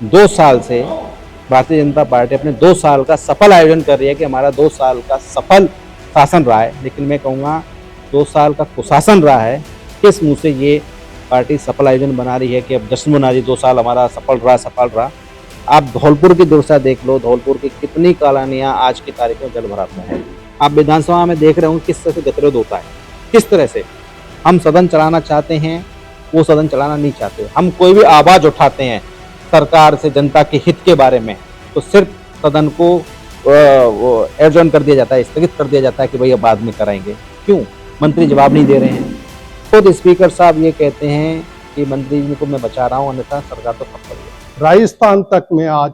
2 साल से भारतीय जनता पार्टी अपने 2 साल का सफल आयोजन कर रही है कि हमारा 2 साल का सफल शासन रहा है, लेकिन मैं कहूँगा 2 साल का कुशासन रहा है। किस मुंह से ये पार्टी सफल आयोजन बना रही है कि अब जश्न मना रही, 2 साल हमारा सफल रहा। आप धौलपुर की दुर्दशा देख लो, धौलपुर की कितनी कॉलोनियाँ आज की तारीख में जलभराव में है। आप विधानसभा में देख रहे हो किस तरह से गतिरोध होता है, किस तरह से हम सदन चलाना चाहते हैं, वो सदन चलाना नहीं चाहते। हम कोई भी आवाज उठाते हैं सरकार से जनता के हित के बारे में, तो सिर्फ सदन को एडजॉर्न कर दिया जाता है, स्थगित कर दिया जाता है कि भैया बाद में कराएंगे। क्यों? मंत्री जवाब नहीं दे रहे हैं। खुद स्पीकर साहब ये कहते हैं कि मंत्री जी को मैं बचा रहा हूँ, अन्यथा सरकार तो खत्म हो गई। राजस्थान तक में आज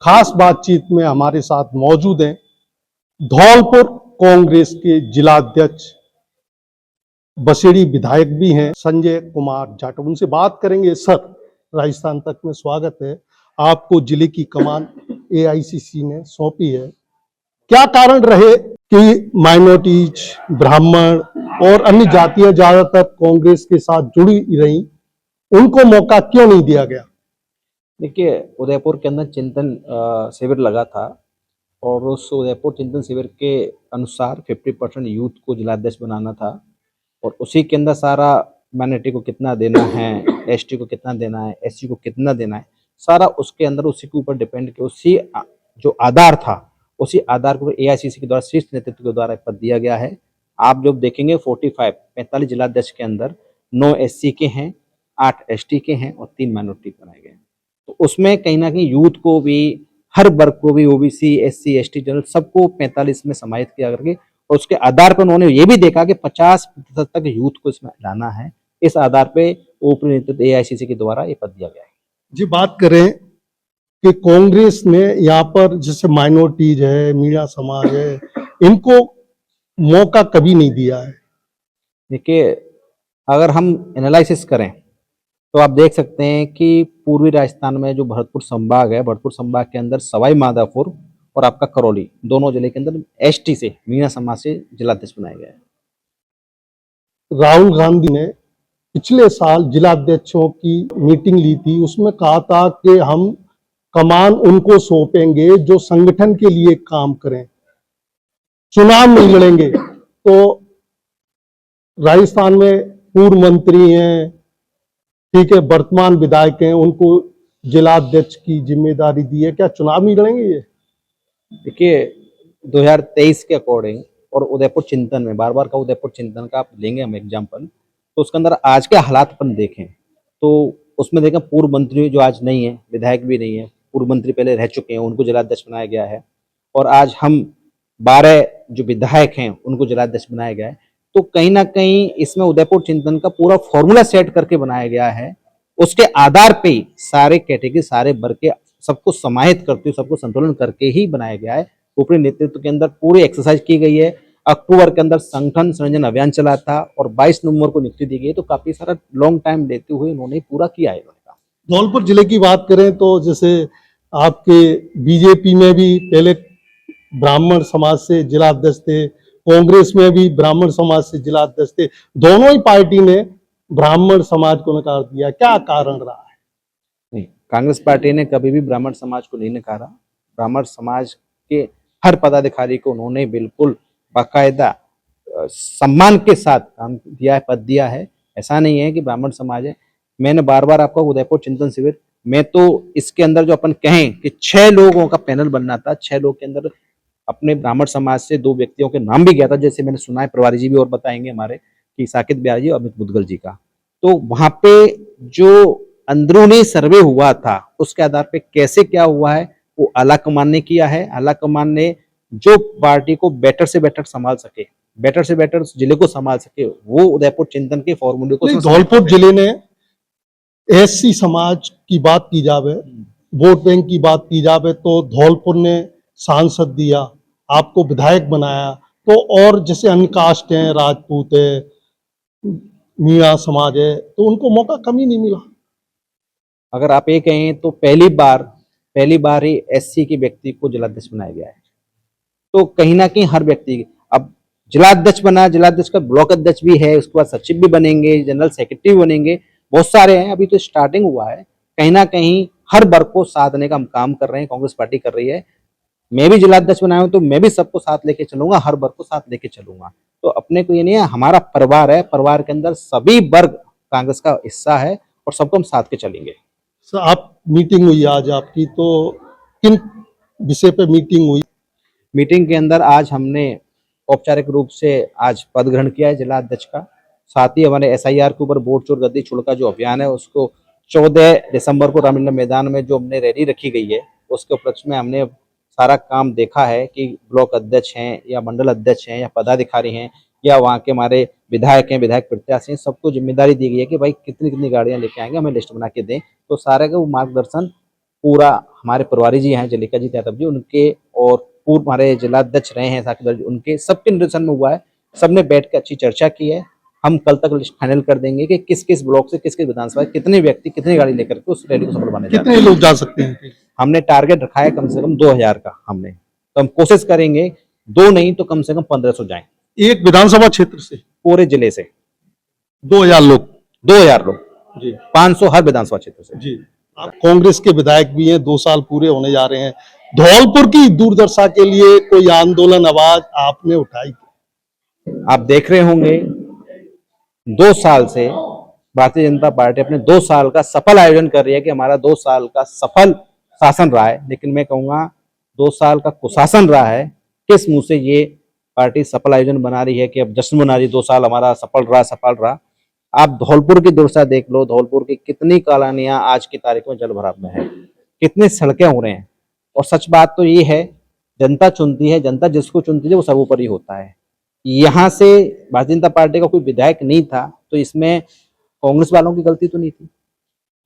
खास बातचीत में हमारे साथ मौजूद हैं धौलपुर कांग्रेस के जिलाध्यक्ष, बसेड़ी विधायक भी हैं, संजय कुमार जाटव। उनसे बात करेंगे। सर, राजस्थान तक में स्वागत है। आपको जिले की कमान एआईसीसी ने सौंपी है। क्या कारण रहे कि माइनॉरिटीज, ब्राह्मण और अन्य जातियां ज्यादातर कांग्रेस के साथ जुड़ी रही, उनको मौका क्यों नहीं दिया गया? देखिए, उदयपुर के अंदर चिंतन शिविर लगा था और उस उदयपुर चिंतन शिविर के अनुसार 50% यूथ को जिलाध्यक्ष बनाना था और उसी के अंदर सारा माइनॉरिटी को कितना देना है, एसटी को कितना देना है, एससी को कितना देना है, सारा उसके अंदर उसी के ऊपर डिपेंड किया। उसी जो आधार था, उसी आधार को एआईसीसी के द्वारा शीर्ष नेतृत्व के द्वारा पद दिया गया है। आप जब देखेंगे 45 जिलाध्यक्ष के अंदर 9 एससी के हैं, 8 एसटी के हैं और 3 माइनॉरिटी बनाए गए हैं। तो उसमें कहीं ना कहीं यूथ को भी, हर वर्ग को भी, ओबीसी, एससी, एसटी, जनरल सबको 45 में समाहित किया करके, और उसके आधार पर उन्होंने ये भी देखा कि 50% तक यूथ को इसमें लाना है। इस आधार पे ऊपरी नेतृत्व एआईसीसी के द्वारा ये पद दिया गया है। जी, बात करें कि कांग्रेस ने यहाँ पर जैसे माइनॉरिटीज है, मीणा समाज है, इनको मौका कभी नहीं दिया है। देखिए, अगर हम एनालिसिस करें तो आप देख सकते हैं कि पूर्वी राजस्थान में जो भरतपुर संभाग है, भरतपुर संभाग के अंदर सवाई माधोपुर और आपका करौली, दोनों जिले के अंदर एसटी से, मीणा समाज से जिलाध्यक्ष बनाया गया है। राहुल गांधी ने पिछले साल जिलाध्यक्षों की मीटिंग ली थी, उसमें कहा था कि हम कमान उनको सौंपेंगे जो संगठन के लिए काम करें, चुनाव नहीं लड़ेंगे। तो राजस्थान में पूर्व मंत्री हैं, ठीक है, वर्तमान विधायक हैं, उनको जिलाध्यक्ष की जिम्मेदारी दी है, क्या चुनाव नहीं लड़ेंगे ये? देखिए, 2023 के अकॉर्डिंग और उदयपुर चिंतन में, बार बार का उदयपुर चिंतन का आप लेंगे हम एग्जाम्पल, तो उसके अंदर आज के हालात अपन देखें तो उसमें देखें पूर्व मंत्री जो आज नहीं है, विधायक भी नहीं है, पूर्व मंत्री पहले रह चुके हैं, उनको जिलाध्यक्ष बनाया गया है। और आज हम 12 जो विधायक हैं उनको जिलाध्यक्ष बनाया गया है। तो कहीं ना कहीं इसमें उदयपुर चिंतन का पूरा फॉर्मूला सेट करके बनाया गया है। उसके आधार पे ही सारे कैटेगरी, सारे वर्ग के सबको समाहित करते हुए, सबको संतुलन करके ही बनाया गया है। ऊपरी नेतृत्व के अंदर पूरी एक्सरसाइज की गई है। अक्टूबर के अंदर संगठन संयोजन अभियान चला था और 22 नवंबर को नियुक्ति दी गई, तो काफी सारा लॉन्ग टाइम लेते हुए उन्होंने पूरा किया है। धौलपुर जिले की बात करें तो जैसे आपके बीजेपी में भी पहले ब्राह्मण समाज से जिलाध्यक्ष थे, कांग्रेस में भी ब्राह्मण समाज से जिलाध्यक्ष थे, दोनों ही पार्टी ने ब्राह्मण समाज को नकार दिया। क्या कारण रहा है? नहीं, कांग्रेस पार्टी ने कभी भी ब्राह्मण समाज को नहीं नकारा। ब्राह्मण समाज के हर पदाधिकारी को उन्होंने बिल्कुल बाकायदा सम्मान के साथ काम दिया है, पद दिया है। ऐसा नहीं है कि ब्राह्मण समाज है। मैंने बार बार आपका उदयपुर चिंतन शिविर में, तो इसके अंदर जो अपन कहें कि 6 लोगों का पैनल बनना था, 6 लोग के अंदर अपने ब्राह्मण समाज से 2 व्यक्तियों के नाम भी गया था, जैसे मैंने सुना है, प्रभारी जी भी और बताएंगे हमारे, कि साकित बिहार जी और अमित मुदगल जी का। तो वहां पे जो अंदरूनी सर्वे हुआ था उसके आधार पे कैसे क्या हुआ है वो आला कमान ने किया है। आला कमान ने जो पार्टी को बेटर से बेटर संभाल सके, बेटर से बेटर जिले को संभाल सके, वो उदयपुर चिंतन के फॉर्मूले को। धौलपुर जिले ने एससी समाज की बात की जावे, वोट बैंक की बात की जावे, तो धौलपुर ने सांसद दिया, आपको विधायक बनाया। तो और जैसे अन्य कास्ट हैं, राजपूत है, मीणा समाज है, तो उनको मौका कम ही नहीं मिला। अगर आप ये कहें तो पहली बार ही एससी के व्यक्ति को जिलाध्यक्ष बनाया गया है। तो कहीं ना कहीं हर व्यक्ति, अब जिलाध्यक्ष बना, जिलाध्यक्ष का ब्लॉक अध्यक्ष भी है, उसके बाद सचिव भी बनेंगे, जनरल सेक्रेटरी भी बनेंगे, बहुत सारे हैं। अभी तो स्टार्टिंग हुआ है। कहीं ना कहीं हर वर्ग को साथ देने का हम काम कर रहे हैं, कांग्रेस पार्टी कर रही है। मैं भी जिलाध्यक्ष बनाया हूं तो मैं भी सबको साथ लेके चलूंगा, हर वर्ग को साथ लेके चलूंगा। तो अपने को ये नहीं है, हमारा परिवार है, परिवार के अंदर सभी वर्ग कांग्रेस का हिस्सा है और सबको हम साथ के चलेंगे। सर, आप मीटिंग हुई आज आपकी, तो किन विषय पे मीटिंग हुई? मीटिंग के अंदर आज हमने औपचारिक रूप से आज पद ग्रहण किया है जिला अध्यक्ष का। साथ ही हमारे एसआईआर के ऊपर वोट चोर गद्दी छोड़ का जो अभियान है उसको 14 दिसंबर को रामलीला मैदान में जो हमने रैली रखी गई है उसके उपलक्ष्य में हमने सारा काम देखा है कि ब्लॉक अध्यक्ष हैं या मंडल अध्यक्ष हैं या पदाधिकारी हैं या वहाँ के हमारे विधायक हैं, विधायक प्रत्याशी हैं, सबको जिम्मेदारी दी गई है कि भाई कितनी कितनी गाड़ियाँ लेके आएंगे, हमें लिस्ट बना के दें। तो सारे का वो मार्गदर्शन पूरा हमारे प्रभारी जी हैं जलिका जी यादव जी, उनके और पूर्व हमारे जिलाध्यक्ष रहे हैं साकिब जी, उनके सबके निर्देशन में हुआ है। सबने बैठ के अच्छी चर्चा की है। हम कल तक लिस्ट फाइनल कर देंगे कि किस किस ब्लॉक से किस किस विधानसभा कितने व्यक्ति कितनी गाड़ी लेकर के उस रैली को सफल बनाने जा रहे कितने हैं। लोग जा सकते हैं? हमने टारगेट रखा है कम से कम 2000 का हमने, तो हम कोशिश करेंगे 2 नहीं तो कम से कम 1500 जाएं एक विधानसभा क्षेत्र से पूरे जिले से। 2000 लोग? 2000 लोग जी 500 हर विधानसभा क्षेत्र से। जी। आप कांग्रेस के विधायक भी हैं, 2 साल पूरे होने जा रहे हैं। धौलपुर की दूरदर्शा के लिए कोई आंदोलन आवाज आपने उठाई? आप देख रहे होंगे 2 साल से भारतीय जनता पार्टी अपने 2 साल का सफल आयोजन कर रही है कि हमारा 2 साल का सफल शासन रहा है, लेकिन मैं कहूंगा 2 साल का कुशासन रहा है। किस मुंह से ये पार्टी सफल आयोजन बना रही है कि अब जश्न मना रही 2 साल हमारा सफल रहा। आप धौलपुर की दुर्दशा देख लो, धौलपुर की कितनी कॉलोनियां आज की तारीख में जल भराव में है, कितनी सड़कें हो रहे हैं। और सच बात तो ये है, जनता चुनती है, जनता जिसको चुनती है वो सर्वोपरि होता है। यहाँ से भारतीय जनता पार्टी का कोई विधायक नहीं था तो इसमें कांग्रेस वालों की गलती तो नहीं थी,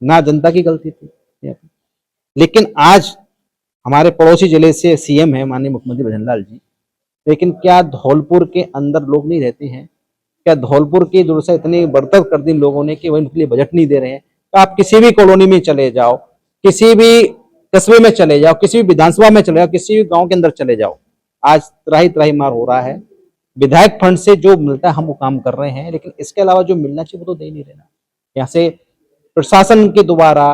ना जनता की गलती थी। लेकिन आज हमारे पड़ोसी जिले से सीएम है माननीय मुख्यमंत्री भजनलाल जी, लेकिन क्या धौलपुर के अंदर लोग नहीं रहते हैं? क्या धौलपुर की दुर्दशा इतनी बर्तर कर दी लोगों ने कि वो इनके लिए बजट नहीं दे रहे हैं? तो आप किसी भी कॉलोनी में चले जाओ, किसी भी कस्बे में चले जाओ, किसी भी विधानसभा में चले जाओ, किसी भी गांव के अंदर चले जाओ, आज त्राही त्राही मार हो रहा है। विधायक फंड से जो मिलता है हम वो काम कर रहे हैं, लेकिन इसके अलावा जो मिलना चाहिए वो तो दे नहीं रहे ना। यहाँ से प्रशासन के द्वारा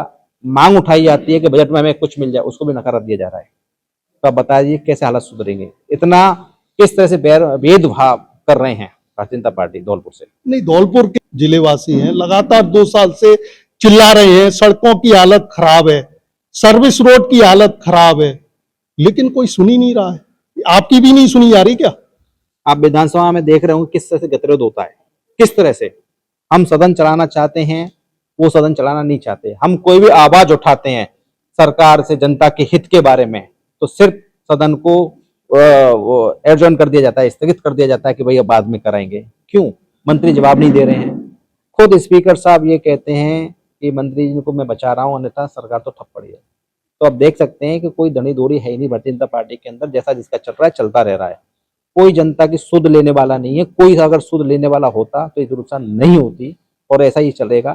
मांग उठाई जाती है कि बजट में हमें कुछ मिल जाए, उसको भी नकारा दिया जा रहा है। तो आप बताइए कैसे हालत सुधरेंगे? इतना किस तरह से भेदभाव कर रहे हैं भारतीय जनता पार्टी धौलपुर से। नहीं, धौलपुर के जिलेवासी हैं, लगातार 2 साल से चिल्ला रहे हैं, सड़कों की हालत खराब है, सर्विस रोड की हालत खराब है, लेकिन कोई सुन ही नहीं रहा है। आपकी भी नहीं सुनी जा रही क्या? आप विधानसभा में देख रहे होंगे किस तरह से गतिरोध होता है, किस तरह से हम सदन चलाना चाहते हैं, वो सदन चलाना नहीं चाहते। हम कोई भी आवाज उठाते हैं सरकार से जनता के हित के बारे में तो सिर्फ सदन को एडजॉर्न कर दिया जाता है, स्थगित कर दिया जाता है कि भाई अब बाद में कराएंगे। क्यों? मंत्री जवाब नहीं दे रहे हैं। खुद स्पीकर साहब ये कहते हैं कि मंत्री जी को मैं बचा रहा हूं, अन्यथा सरकार तो ठप पड़ी है। तो आप देख सकते हैं कि कोई धनी दूरी है ही नहीं भारतीय जनता पार्टी के अंदर, जैसा जिसका चल रहा है चलता रह रहा है। कोई जनता की सुध लेने वाला नहीं है। कोई अगर सुध लेने वाला होता तो ये दुर्दशा नहीं होती और ऐसा ही चलेगा,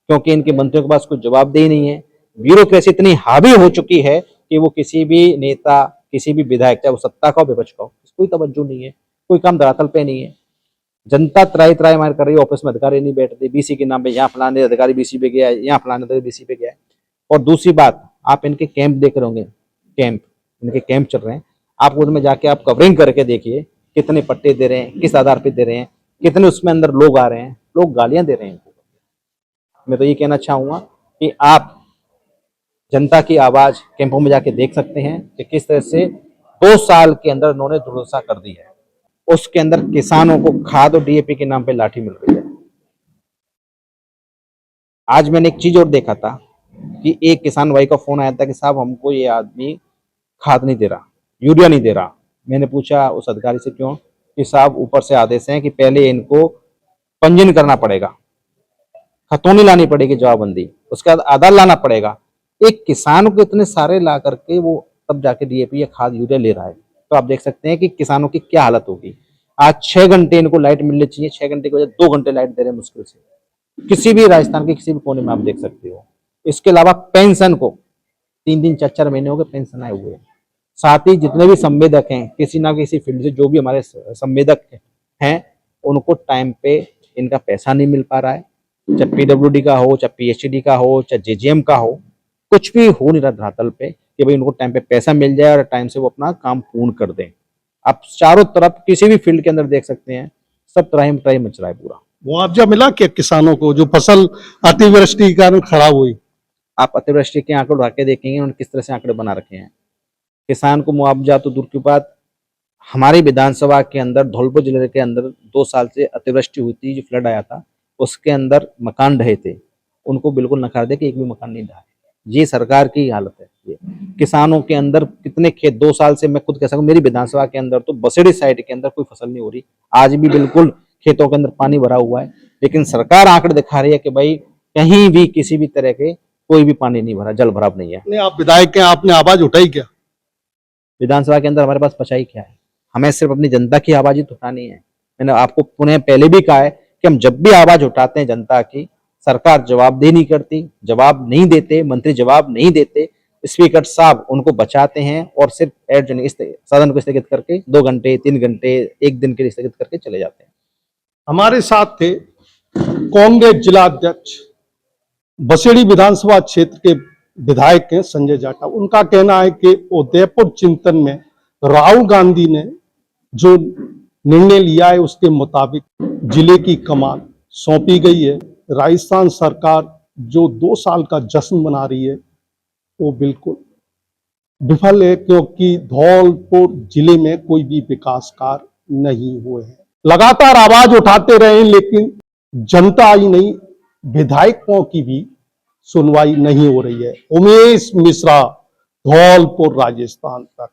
क्योंकि इनके मंत्रियों के पास कोई जवाबदेही नहीं है। ब्यूरोक्रेसी इतनी हावी हो चुकी है कि वो किसी भी नेता, किसी भी विधायक, चाहे वो सत्ता का हो विपक्ष का हो, कोई तवज्जो नहीं है, कोई काम धरातल पे नहीं है। जनता त्राही त्राही मार कर रही है, ऑफिस में अधिकारी नहीं बैठते, बीसी के नाम पे यहाँ फलाने अधिकारी बीसी पे गया है, यहाँ फलाने अधिकारी बीसी पे गया है। और दूसरी बात, आप इनके कैंप देख रहे होंगे, इनके कैंप चल रहे हैं, आप उनमें जाके आप कवरिंग करके देखिए कितने पट्टे दे रहे हैं, किस आधार पे दे रहे हैं, कितने उसमें अंदर लोग आ रहे हैं, लोग गालियां दे रहे हैं। मैं तो ये कहना चाहूंगा कि आप जनता की आवाज कैंपों में जाके देख सकते हैं कि किस तरह से 2 साल के अंदर उन्होंने दुर्दशा कर दी है। उसके अंदर किसानों को खाद और डीएपी के नाम पे लाठी मिल रही है। आज मैंने एक चीज और देखा था कि एक किसान भाई का फोन आया था कि साहब हमको ये आदमी खाद नहीं दे रहा, यूरिया नहीं दे रहा। मैंने पूछा उस अधिकारी से क्यों? कि साहब ऊपर से आदेश है कि पहले इनको पंजीयन करना पड़ेगा, खतौनी लानी पड़ेगी जवाबबंदी, उसके बाद आधार लाना पड़ेगा। एक किसान को इतने सारे ला करके वो तब जाके डीएपी या खाद यूरिया ले रहा है। तो आप देख सकते हैं कि किसानों की क्या हालत होगी। आज 6 घंटे इनको लाइट मिलनी चाहिए, 6 घंटे की वजह 2 घंटे लाइट दे रहे हैं मुश्किल से। किसी भी राजस्थान के किसी भी कोने में आप देख सकते हो। इसके अलावा पेंशन को 3 4 महीने हो गए पेंशन आए हुए। साथ ही जितने भी संवेदक हैं किसी ना किसी फील्ड से, जो भी हमारे संवेदक हैं, उनको टाइम पे इनका पैसा नहीं मिल पा रहा है, चाहे पीडब्ल्यूडी का हो, चाहे पीएचडी का हो, चाहे जेजेएम का हो। कुछ भी हो नहीं रहा धरातल पे कि भाई उनको टाइम पे पैसा मिल जाए और टाइम से वो अपना काम पूर्ण कर दें। आप चारों तरफ किसी भी फील्ड के अंदर देख सकते हैं, सब त्राही मच रहा है पूरा। मुआवजा मिला क्या किसानों को जो फसल अतिवृष्टि के कारण खराब हुई? आप अतिवृष्टि के आंकड़े उठा के देखेंगे उन्होंने किस तरह से आंकड़े बना रखे हैं। किसान को मुआवजा तो दूर की बात, हमारी विधानसभा के अंदर धौलपुर जिले के अंदर 2 साल से अतिवृष्टि हुई थी, जो फ्लड आया था, उसके अंदर मकान ढहे थे, उनको बिल्कुल नकार दे कि एक भी मकान नहीं ढहा। ये सरकार की हालत है। ये किसानों के अंदर कितने खेत 2 साल से, मैं खुद कह सकूं मेरी विधानसभा के अंदर तो बसेड़ी साइड के अंदर कोई फसल नहीं हो रही, आज भी बिल्कुल खेतों के अंदर पानी भरा हुआ है, लेकिन सरकार आंकड़े दिखा रही है कि भाई कहीं भी किसी भी तरह के कोई भी पानी नहीं भरा, जल भराव नहीं है। नहीं, आप विधायक हैं, आपने आवाज उठाई क्या? विधानसभा के अंदर हमारे पास बचाई क्या है? हमें सिर्फ अपनी जनता की आवाज ही तो उठानी है। मैंने आपको पुनः पहले भी कहा है कि हम जब भी आवाज उठाते हैं जनता की, सरकार जवाबदेही नहीं करती, जवाब नहीं देते, मंत्री जवाब नहीं देते, स्पीकर साहब उनको बचाते हैं और सिर्फ सदन को स्थगित करके 2 घंटे 3 घंटे 1 दिन के लिए स्थगित करके चले जाते हैं। हमारे साथ थे कांग्रेस जिला अध्यक्ष बसेड़ी विधानसभा क्षेत्र के विधायक हैं संजय जाटा। उनका कहना है कि उदयपुर चिंतन में राहुल गांधी ने जो निर्णय लिया है उसके मुताबिक जिले की कमान सौंपी गई है। राजस्थान सरकार जो 2 साल का जश्न मना रही है वो बिल्कुल विफल है, क्योंकि धौलपुर जिले में कोई भी विकास कार्य नहीं हुए हैं। लगातार आवाज उठाते रहे लेकिन जनता ही नहीं, विधायकों की भी सुनवाई नहीं हो रही है। उमेश मिश्रा, धौलपुर, राजस्थान तक।